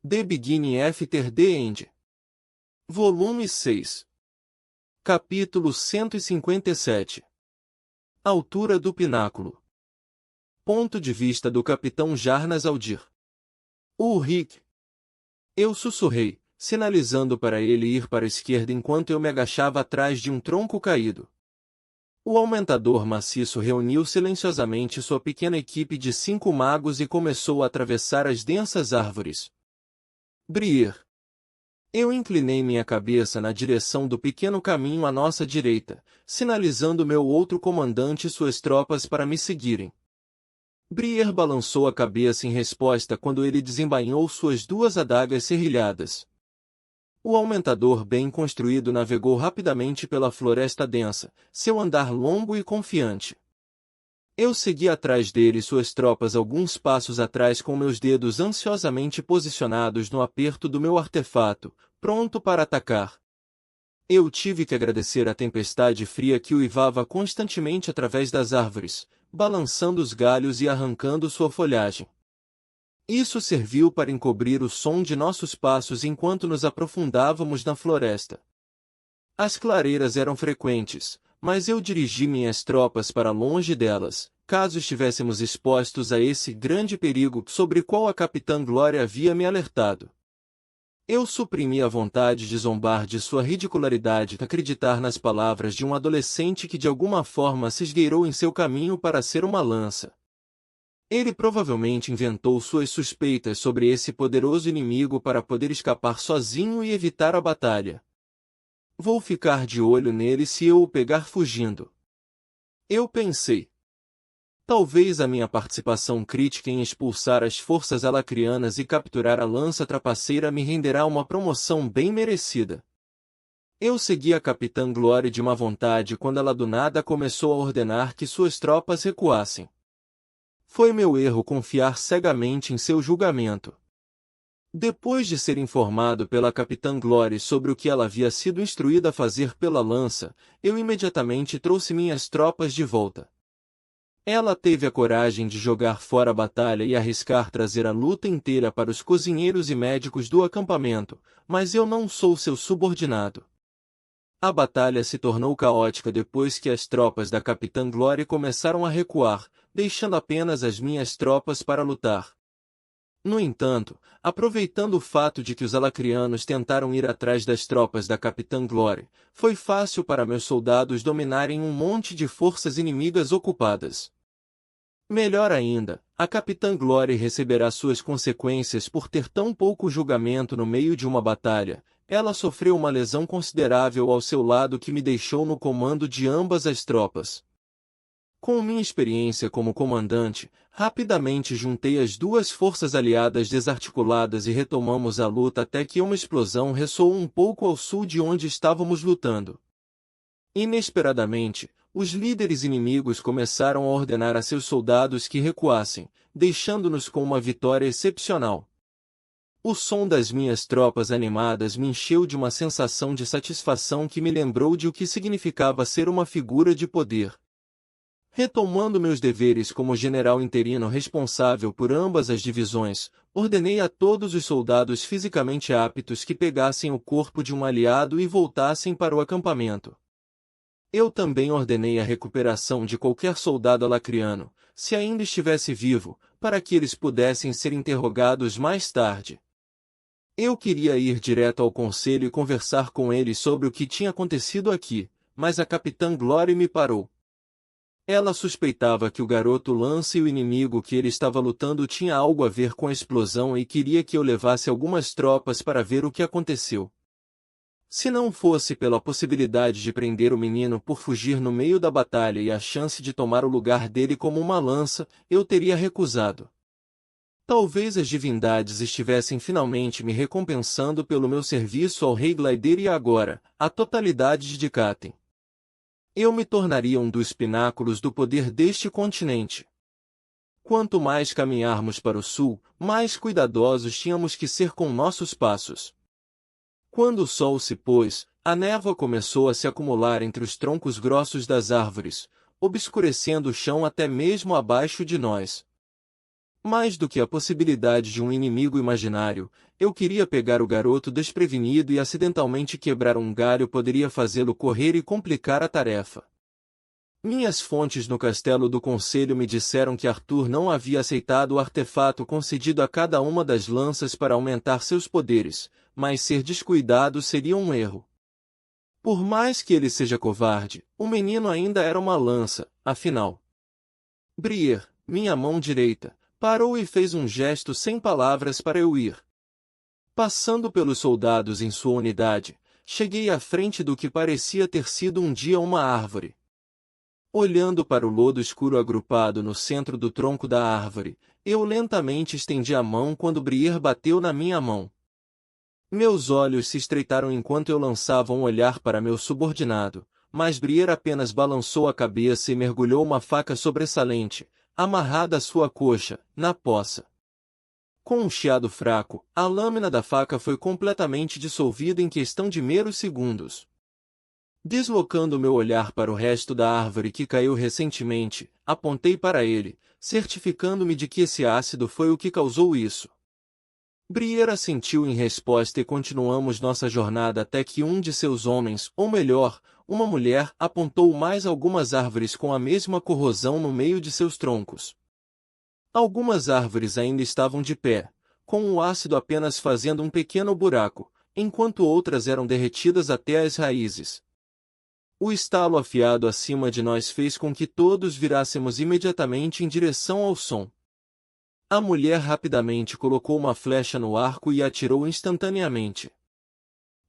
The Beginning After the End. Volume 6. Capítulo 157. Altura do pináculo. Ponto de vista do Capitão Jarnas Aldir. Rick. Eu sussurrei, sinalizando para ele ir para a esquerda enquanto eu me agachava atrás de um tronco caído. O aumentador maciço reuniu silenciosamente sua pequena equipe de 5 magos e começou a atravessar as densas árvores. Brier. Eu inclinei minha cabeça na direção do pequeno caminho à nossa direita, sinalizando meu outro comandante e suas tropas para me seguirem. Brier balançou a cabeça em resposta quando ele desembainhou suas 2 adagas serrilhadas. O aumentador bem construído navegou rapidamente pela floresta densa, seu andar longo e confiante. Eu segui atrás dele e suas tropas alguns passos atrás com meus dedos ansiosamente posicionados no aperto do meu artefato, pronto para atacar. Eu tive que agradecer a tempestade fria que uivava constantemente através das árvores, balançando os galhos e arrancando sua folhagem. Isso serviu para encobrir o som de nossos passos enquanto nos aprofundávamos na floresta. As clareiras eram frequentes, mas eu dirigi minhas tropas para longe delas, caso estivéssemos expostos a esse grande perigo sobre qual a Capitã Glória havia me alertado. Eu suprimi a vontade de zombar de sua ridicularidade e acreditar nas palavras de um adolescente que de alguma forma se esgueirou em seu caminho para ser uma lança. Ele provavelmente inventou suas suspeitas sobre esse poderoso inimigo para poder escapar sozinho e evitar a batalha. Vou ficar de olho nele se eu o pegar fugindo. Eu pensei. Talvez a minha participação crítica em expulsar as forças alacrianas e capturar a lança trapaceira me renderá uma promoção bem merecida. Eu segui a Capitã Glória de má vontade quando ela do nada começou a ordenar que suas tropas recuassem. Foi meu erro confiar cegamente em seu julgamento. Depois de ser informado pela Capitã Glória sobre o que ela havia sido instruída a fazer pela lança, eu imediatamente trouxe minhas tropas de volta. Ela teve a coragem de jogar fora a batalha e arriscar trazer a luta inteira para os cozinheiros e médicos do acampamento, mas eu não sou seu subordinado. A batalha se tornou caótica depois que as tropas da Capitã Glória começaram a recuar, deixando apenas as minhas tropas para lutar. No entanto, aproveitando o fato de que os alacrianos tentaram ir atrás das tropas da Capitã Glória, foi fácil para meus soldados dominarem um monte de forças inimigas ocupadas. Melhor ainda, a Capitã Glória receberá suas consequências por ter tão pouco julgamento no meio de uma batalha. Ela sofreu uma lesão considerável ao seu lado que me deixou no comando de ambas as tropas. Com minha experiência como comandante, rapidamente juntei as 2 forças aliadas desarticuladas e retomamos a luta até que uma explosão ressoou um pouco ao sul de onde estávamos lutando. Inesperadamente, os líderes inimigos começaram a ordenar a seus soldados que recuassem, deixando-nos com uma vitória excepcional. O som das minhas tropas animadas me encheu de uma sensação de satisfação que me lembrou de o que significava ser uma figura de poder. Retomando meus deveres como general interino responsável por ambas as divisões, ordenei a todos os soldados fisicamente aptos que pegassem o corpo de um aliado e voltassem para o acampamento. Eu também ordenei a recuperação de qualquer soldado alacriano, se ainda estivesse vivo, para que eles pudessem ser interrogados mais tarde. Eu queria ir direto ao conselho e conversar com eles sobre o que tinha acontecido aqui, mas a Capitã Glória me parou. Ela suspeitava que o garoto Lance e o inimigo que ele estava lutando tinha algo a ver com a explosão e queria que eu levasse algumas tropas para ver o que aconteceu. Se não fosse pela possibilidade de prender o menino por fugir no meio da batalha e a chance de tomar o lugar dele como uma lança, eu teria recusado. Talvez as divindades estivessem finalmente me recompensando pelo meu serviço ao rei Glider e agora, a totalidade de Dikaten. Eu me tornaria um dos pináculos do poder deste continente. Quanto mais caminharmos para o sul, mais cuidadosos tínhamos que ser com nossos passos. Quando o sol se pôs, a névoa começou a se acumular entre os troncos grossos das árvores, obscurecendo o chão até mesmo abaixo de nós. Mais do que a possibilidade de um inimigo imaginário, eu queria pegar o garoto desprevenido e acidentalmente quebrar um galho poderia fazê-lo correr e complicar a tarefa. Minhas fontes no castelo do conselho me disseram que Arthur não havia aceitado o artefato concedido a cada uma das lanças para aumentar seus poderes, mas ser descuidado seria um erro. Por mais que ele seja covarde, o menino ainda era uma lança, afinal. Brier, minha mão direita, parou e fez um gesto sem palavras para eu ir. Passando pelos soldados em sua unidade, cheguei à frente do que parecia ter sido um dia uma árvore. Olhando para o lodo escuro agrupado no centro do tronco da árvore, eu lentamente estendi a mão quando Brier bateu na minha mão. Meus olhos se estreitaram enquanto eu lançava um olhar para meu subordinado, mas Brier apenas balançou a cabeça e mergulhou uma faca sobressalente, amarrada à sua coxa, na poça. Com um chiado fraco, a lâmina da faca foi completamente dissolvida em questão de meros segundos. Deslocando meu olhar para o resto da árvore que caiu recentemente, apontei para ele, certificando-me de que esse ácido foi o que causou isso. Brier assentiu em resposta e continuamos nossa jornada até que um de seus homens, ou melhor, uma mulher, apontou mais algumas árvores com a mesma corrosão no meio de seus troncos. Algumas árvores ainda estavam de pé, com o ácido apenas fazendo um pequeno buraco, enquanto outras eram derretidas até as raízes. O estalo afiado acima de nós fez com que todos virássemos imediatamente em direção ao som. A mulher rapidamente colocou uma flecha no arco e atirou instantaneamente.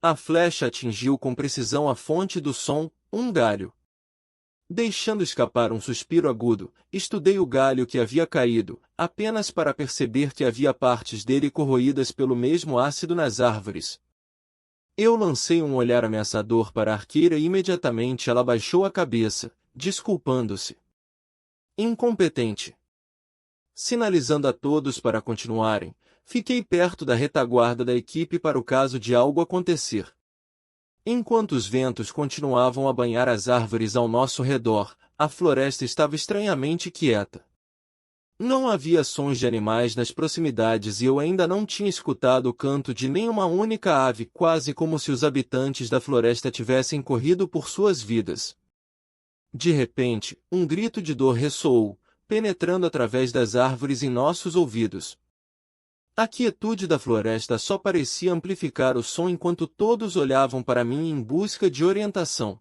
A flecha atingiu com precisão a fonte do som, um galho. Deixando escapar um suspiro agudo, estudei o galho que havia caído, apenas para perceber que havia partes dele corroídas pelo mesmo ácido nas árvores. Eu lancei um olhar ameaçador para a arqueira e imediatamente ela baixou a cabeça, desculpando-se. Incompetente. Sinalizando a todos para continuarem, fiquei perto da retaguarda da equipe para o caso de algo acontecer. Enquanto os ventos continuavam a banhar as árvores ao nosso redor, a floresta estava estranhamente quieta. Não havia sons de animais nas proximidades e eu ainda não tinha escutado o canto de nenhuma única ave, quase como se os habitantes da floresta tivessem corrido por suas vidas. De repente, um grito de dor ressoou, penetrando através das árvores em nossos ouvidos. A quietude da floresta só parecia amplificar o som enquanto todos olhavam para mim em busca de orientação.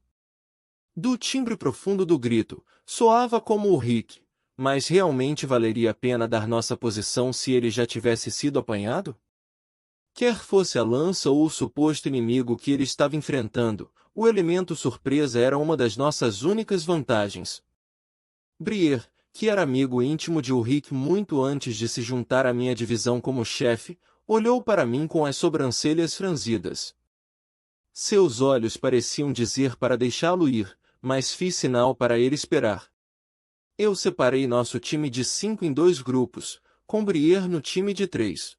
Do timbre profundo do grito, soava como o Rick, mas realmente valeria a pena dar nossa posição se ele já tivesse sido apanhado? Quer fosse a lança ou o suposto inimigo que ele estava enfrentando, o elemento surpresa era uma das nossas únicas vantagens. Brier, que era amigo íntimo de Ulrich muito antes de se juntar à minha divisão como chefe, olhou para mim com as sobrancelhas franzidas. Seus olhos pareciam dizer para deixá-lo ir, mas fiz sinal para ele esperar. Eu separei nosso time de 5 em 2 grupos, com Brier no time de 3.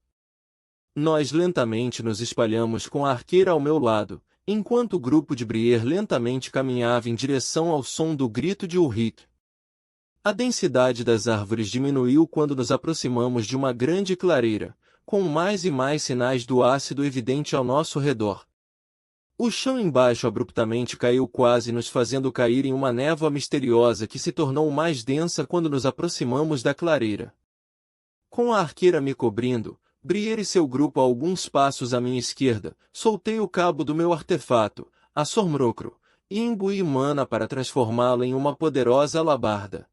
Nós lentamente nos espalhamos com a arqueira ao meu lado, enquanto o grupo de Brier lentamente caminhava em direção ao som do grito de Ulrich. A densidade das árvores diminuiu quando nos aproximamos de uma grande clareira, com mais e mais sinais do ácido evidente ao nosso redor. O chão embaixo abruptamente caiu quase nos fazendo cair em uma névoa misteriosa que se tornou mais densa quando nos aproximamos da clareira. Com a arqueira me cobrindo, Brier e seu grupo a alguns passos à minha esquerda, soltei o cabo do meu artefato, a Sormrocro, e imbuí mana para transformá-la em uma poderosa alabarda.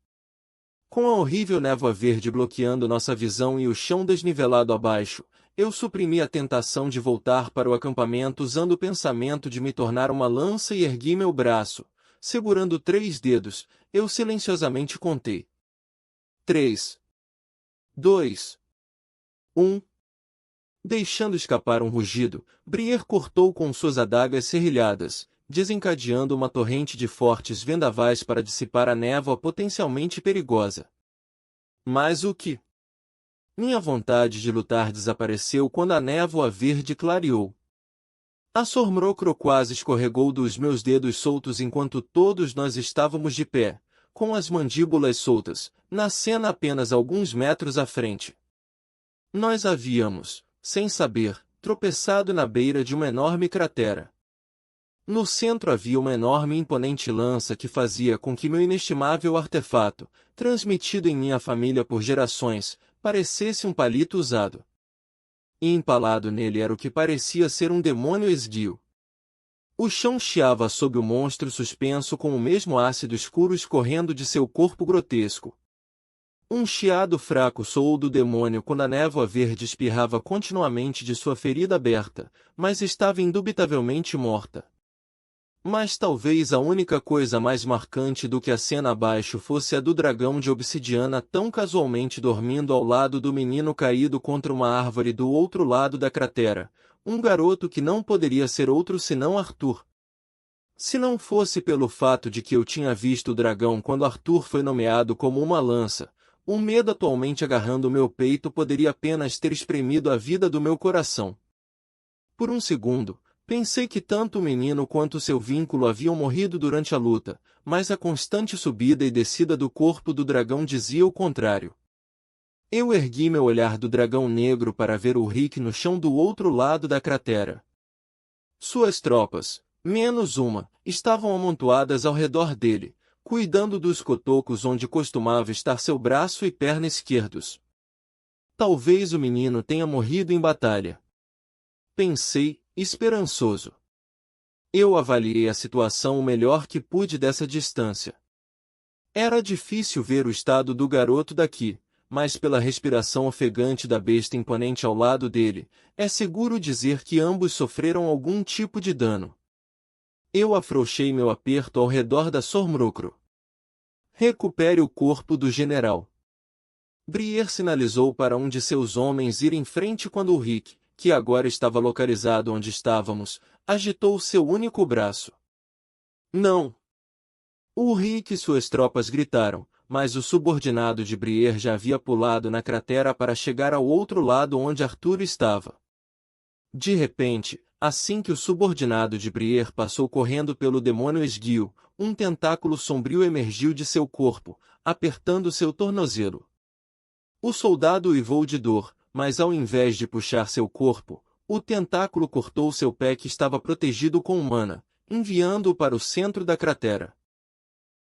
Com a horrível névoa verde bloqueando nossa visão e o chão desnivelado abaixo, eu suprimi a tentação de voltar para o acampamento usando o pensamento de me tornar uma lança e ergui meu braço. Segurando 3 dedos, eu silenciosamente contei. 3, 2, 1. Deixando escapar um rugido, Brier cortou com suas adagas serrilhadas, desencadeando uma torrente de fortes vendavais para dissipar a névoa potencialmente perigosa. Mas o que? Minha vontade de lutar desapareceu quando a névoa verde clareou. A Sormrocro quase escorregou dos meus dedos soltos enquanto todos nós estávamos de pé, com as mandíbulas soltas, na cena apenas alguns metros à frente. Nós havíamos, sem saber, tropeçado na beira de uma enorme cratera. No centro havia uma enorme e imponente lança que fazia com que meu inestimável artefato, transmitido em minha família por gerações, parecesse um palito usado. E empalado nele era o que parecia ser um demônio esguio. O chão chiava sob o monstro suspenso com o mesmo ácido escuro escorrendo de seu corpo grotesco. Um chiado fraco soou do demônio quando a névoa verde espirrava continuamente de sua ferida aberta, mas estava indubitavelmente morta. Mas talvez a única coisa mais marcante do que a cena abaixo fosse a do dragão de obsidiana tão casualmente dormindo ao lado do menino caído contra uma árvore do outro lado da cratera, um garoto que não poderia ser outro senão Arthur. Se não fosse pelo fato de que eu tinha visto o dragão quando Arthur foi nomeado como uma lança, o medo atualmente agarrando o meu peito poderia apenas ter espremido a vida do meu coração. Por um segundo, pensei que tanto o menino quanto seu vínculo haviam morrido durante a luta, mas a constante subida e descida do corpo do dragão dizia o contrário. Eu ergui meu olhar do dragão negro para ver o Rick no chão do outro lado da cratera. Suas tropas, menos uma, estavam amontoadas ao redor dele, cuidando dos cotocos onde costumava estar seu braço e perna esquerdos. Talvez o menino tenha morrido em batalha. Pensei, esperançoso. Eu avaliei a situação o melhor que pude dessa distância. Era difícil ver o estado do garoto daqui, mas pela respiração ofegante da besta imponente ao lado dele, é seguro dizer que ambos sofreram algum tipo de dano. Eu afrouxei meu aperto ao redor da Sormrocro. Recupere o corpo do general. Brier sinalizou para um de seus homens ir em frente quando o Rick, que agora estava localizado onde estávamos, agitou seu único braço. Não! O Rick e suas tropas gritaram, mas o subordinado de Brier já havia pulado na cratera para chegar ao outro lado onde Arthur estava. De repente, assim que o subordinado de Brier passou correndo pelo demônio esguio, um tentáculo sombrio emergiu de seu corpo, apertando seu tornozelo. O soldado uivou de dor, mas ao invés de puxar seu corpo, o tentáculo cortou seu pé que estava protegido com mana, enviando-o para o centro da cratera.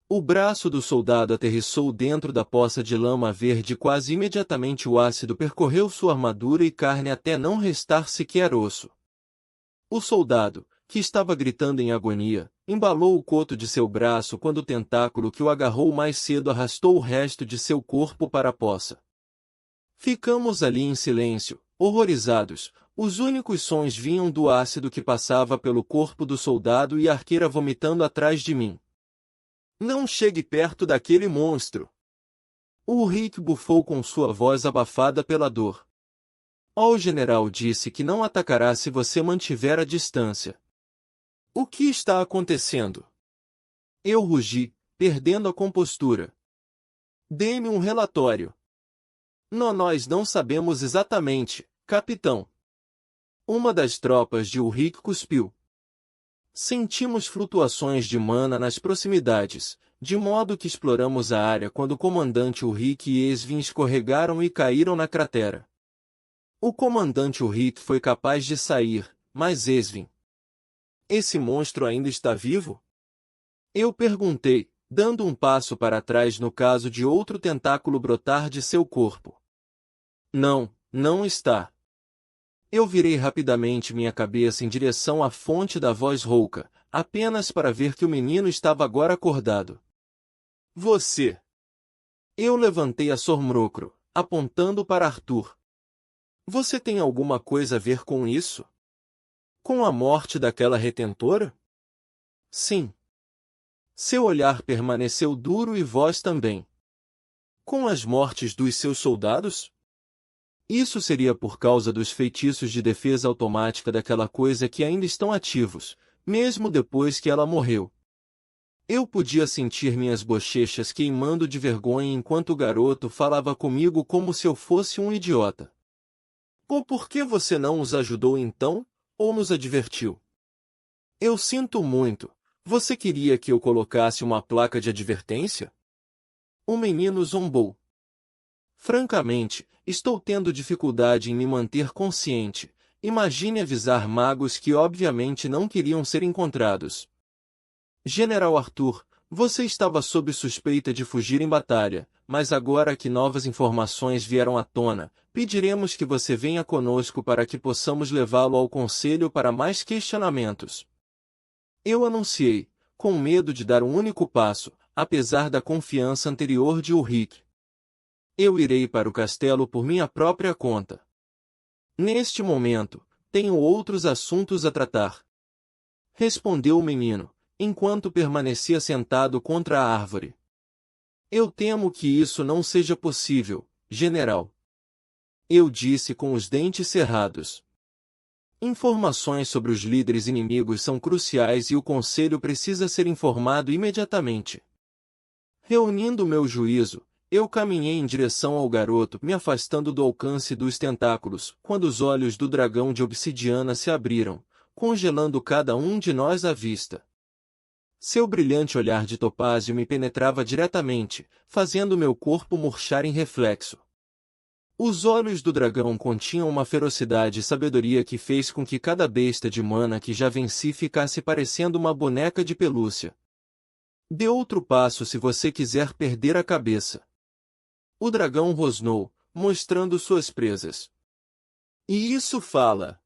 O braço do soldado aterrissou dentro da poça de lama verde e quase imediatamente o ácido percorreu sua armadura e carne até não restar sequer osso. O soldado, que estava gritando em agonia, embalou o coto de seu braço quando o tentáculo que o agarrou mais cedo arrastou o resto de seu corpo para a poça. Ficamos ali em silêncio, horrorizados. Os únicos sons vinham do ácido que passava pelo corpo do soldado e a arqueira vomitando atrás de mim. Não chegue perto daquele monstro! O Rick bufou com sua voz abafada pela dor. O general disse que não atacará se você mantiver a distância. O que está acontecendo? Eu rugi, perdendo a compostura. Dê-me um relatório. Nós não sabemos exatamente, capitão. Uma das tropas de Ulrich cuspiu. Sentimos flutuações de mana nas proximidades, de modo que exploramos a área quando o comandante Ulrich e Esvin escorregaram e caíram na cratera. O comandante Ulrich foi capaz de sair, mas Esvin... Esse monstro ainda está vivo? Eu perguntei, dando um passo para trás no caso de outro tentáculo brotar de seu corpo. Não, não está. Eu virei rapidamente minha cabeça em direção à fonte da voz rouca, apenas para ver que o menino estava agora acordado. Você! Eu levantei a Sormrocro, apontando para Arthur. Você tem alguma coisa a ver com isso? Com a morte daquela retentora? Sim. Seu olhar permaneceu duro e vós também. Com as mortes dos seus soldados? Isso seria por causa dos feitiços de defesa automática daquela coisa que ainda estão ativos, mesmo depois que ela morreu. Eu podia sentir minhas bochechas queimando de vergonha enquanto o garoto falava comigo como se eu fosse um idiota. Por que você não os ajudou então, ou nos advertiu? Eu sinto muito. Você queria que eu colocasse uma placa de advertência? O menino zombou. Francamente, estou tendo dificuldade em me manter consciente. Imagine avisar magos que obviamente não queriam ser encontrados. General Arthur, você estava sob suspeita de fugir em batalha, mas agora que novas informações vieram à tona, pediremos que você venha conosco para que possamos levá-lo ao conselho para mais questionamentos. Eu anunciei, com medo de dar um único passo, apesar da confiança anterior de Ulrich. Eu irei para o castelo por minha própria conta. Neste momento, tenho outros assuntos a tratar. Respondeu o menino, enquanto permanecia sentado contra a árvore. Eu temo que isso não seja possível, general. Eu disse com os dentes cerrados. Informações sobre os líderes inimigos são cruciais e o conselho precisa ser informado imediatamente. Reunindo meu juízo, eu caminhei em direção ao garoto, me afastando do alcance dos tentáculos, quando os olhos do dragão de obsidiana se abriram, congelando cada um de nós à vista. Seu brilhante olhar de topázio me penetrava diretamente, fazendo meu corpo murchar em reflexo. Os olhos do dragão continham uma ferocidade e sabedoria que fez com que cada besta de mana que já venci ficasse parecendo uma boneca de pelúcia. Dê outro passo se você quiser perder a cabeça. O dragão rosnou, mostrando suas presas. E isso fala!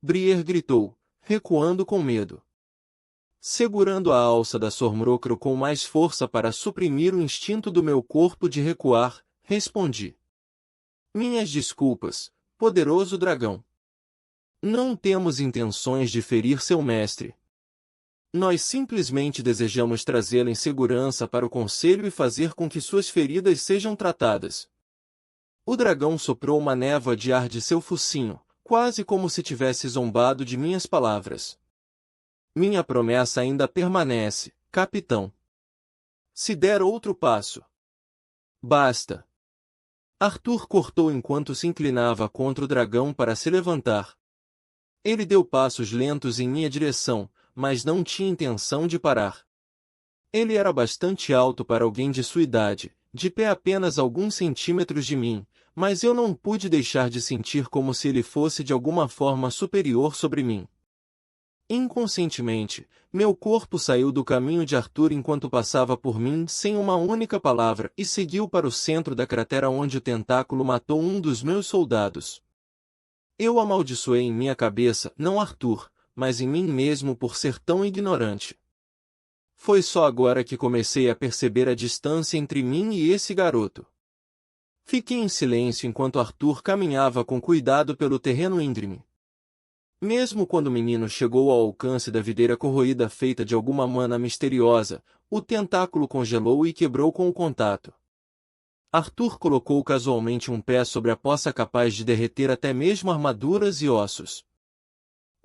Brier gritou, recuando com medo. Segurando a alça da Sormrocro com mais força para suprimir o instinto do meu corpo de recuar, respondi. Minhas desculpas, poderoso dragão. Não temos intenções de ferir seu mestre. Nós simplesmente desejamos trazê-lo em segurança para o conselho e fazer com que suas feridas sejam tratadas. O dragão soprou uma névoa de ar de seu focinho, quase como se tivesse zombado de minhas palavras. Minha promessa ainda permanece, capitão. Se der outro passo. Basta. Arthur cortou enquanto se inclinava contra o dragão para se levantar. Ele deu passos lentos em minha direção, mas não tinha intenção de parar. Ele era bastante alto para alguém de sua idade, de pé apenas alguns centímetros de mim, mas eu não pude deixar de sentir como se ele fosse de alguma forma superior sobre mim. Inconscientemente, meu corpo saiu do caminho de Arthur enquanto passava por mim sem uma única palavra e seguiu para o centro da cratera onde o tentáculo matou um dos meus soldados. Eu amaldiçoei em minha cabeça, não Arthur, mas em mim mesmo por ser tão ignorante. Foi só agora que comecei a perceber a distância entre mim e esse garoto. Fiquei em silêncio enquanto Arthur caminhava com cuidado pelo terreno íngreme. Mesmo quando o menino chegou ao alcance da videira corroída feita de alguma mana misteriosa, o tentáculo congelou e quebrou com o contato. Arthur colocou casualmente um pé sobre a poça capaz de derreter até mesmo armaduras e ossos.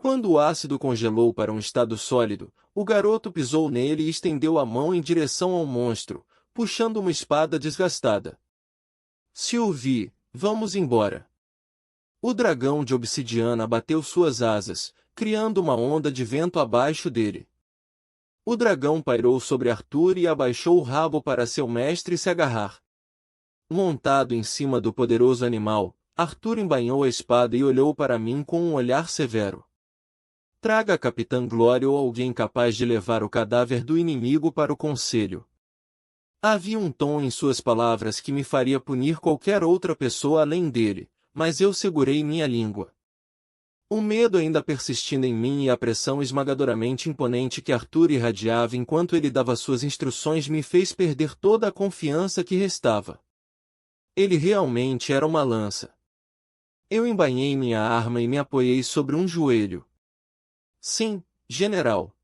Quando o ácido congelou para um estado sólido, o garoto pisou nele e estendeu a mão em direção ao monstro, puxando uma espada desgastada. Sylvie, vamos embora. O dragão de obsidiana bateu suas asas, criando uma onda de vento abaixo dele. O dragão pairou sobre Arthur e abaixou o rabo para seu mestre se agarrar. Montado em cima do poderoso animal, Arthur embainhou a espada e olhou para mim com um olhar severo. Traga a Capitã Glória ou alguém capaz de levar o cadáver do inimigo para o conselho. Havia um tom em suas palavras que me faria punir qualquer outra pessoa além dele, mas eu segurei minha língua. O medo ainda persistindo em mim e a pressão esmagadoramente imponente que Arthur irradiava enquanto ele dava suas instruções me fez perder toda a confiança que restava. Ele realmente era uma lança. Eu embainhei minha arma e me apoiei sobre um joelho. Sim, general.